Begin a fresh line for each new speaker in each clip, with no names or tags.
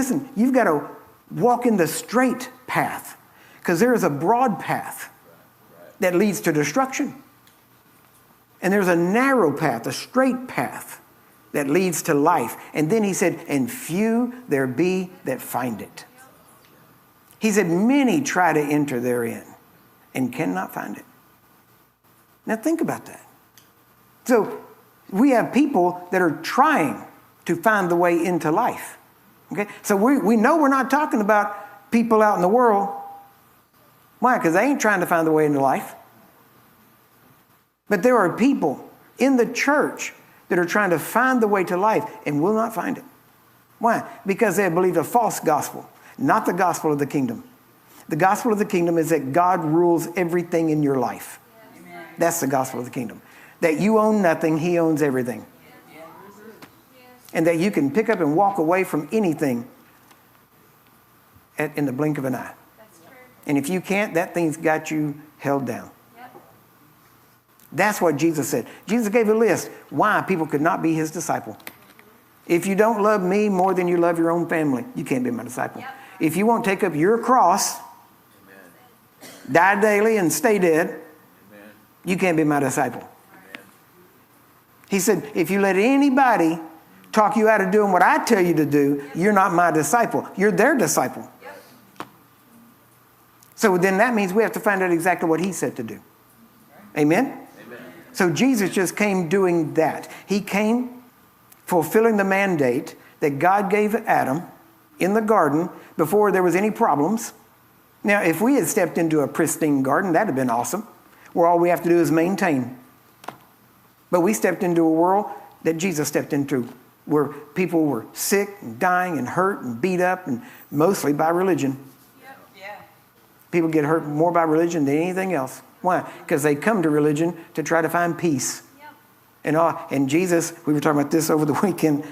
listen, you've got to walk in the straight path, because there is a broad path that leads to destruction. And there's a narrow path, a straight path that leads to life. And then he said, and few there be that find it. He said, many try to enter therein and cannot find it. Now think about that. So we have people that are trying to find the way into life. Okay? So we know we're not talking about people out in the world. Why? Because they ain't trying to find the way into life. But there are people in the church that are trying to find the way to life and will not find it. Why? Because they have believed a false gospel, not the gospel of the kingdom. The gospel of the kingdom is that God rules everything in your life. Amen. That's the gospel of the kingdom. That you own nothing, he owns everything. And that you can pick up and walk away from anything in the blink of an eye. That's true. And if you can't, that thing's got you held down. Yep. That's what Jesus said. Jesus gave a list why people could not be his disciple. If you don't love me more than you love your own family, you can't be my disciple. Yep. If you won't take up your cross, amen, die daily and stay dead, amen, you can't be my disciple. Amen. He said, if you let anybody talk you out of doing what I tell you to do, you're not my disciple. You're their disciple. Yep. So then that means we have to find out exactly what he said to do. Amen? Amen. So Jesus just came doing that. He came fulfilling the mandate that God gave Adam in the garden before there was any problems. Now, if we had stepped into a pristine garden, that'd have been awesome, where all we have to do is maintain. But we stepped into a world that Jesus stepped into, where people were sick and dying and hurt and beat up, and mostly by religion. Yep. Yeah. People get hurt more by religion than anything else. Why? Because they come to religion to try to find peace. Yep. And Jesus, we were talking about this over the weekend,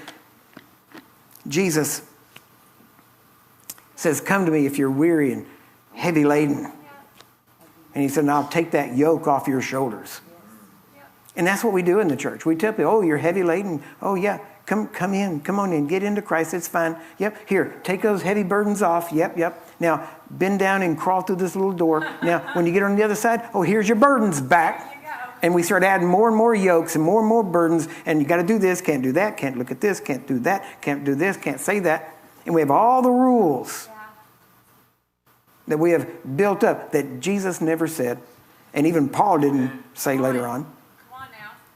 Jesus says, come to me if you're weary and heavy laden. And he said, and I'll take that yoke off your shoulders. And that's what we do in the church. We tell people, oh, you're heavy laden. Oh, yeah, come in. Come on in. Get into Christ. It's fine. Yep, here, take those heavy burdens off. Yep. Now, bend down and crawl through this little door. Now, when you get on the other side, oh, here's your burdens back. And we start adding more and more yokes and more burdens. And you got to do this, can't do that, can't look at this, can't do that, can't do this, can't say that. And we have all the rules that we have built up that Jesus never said. And even Paul didn't say later on.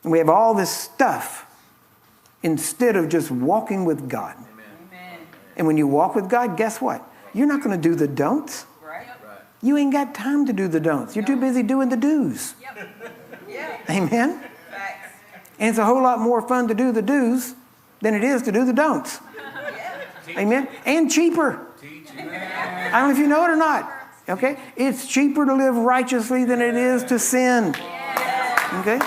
And we have all this stuff instead of just walking with God. Amen. And when you walk with God, guess what? You're not going to do the don'ts. Right. You ain't got time to do the don'ts. You're too busy doing the do's. Yep. Yeah. Amen? Facts. And it's a whole lot more fun to do the do's than it is to do the don'ts. Yeah. Amen? And cheaper. I don't know if you know it or not. Okay? It's cheaper to live righteously than it is to sin. Okay?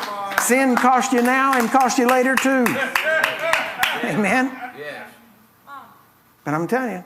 Sin costs you now and costs you later too. Amen? But I'm telling you,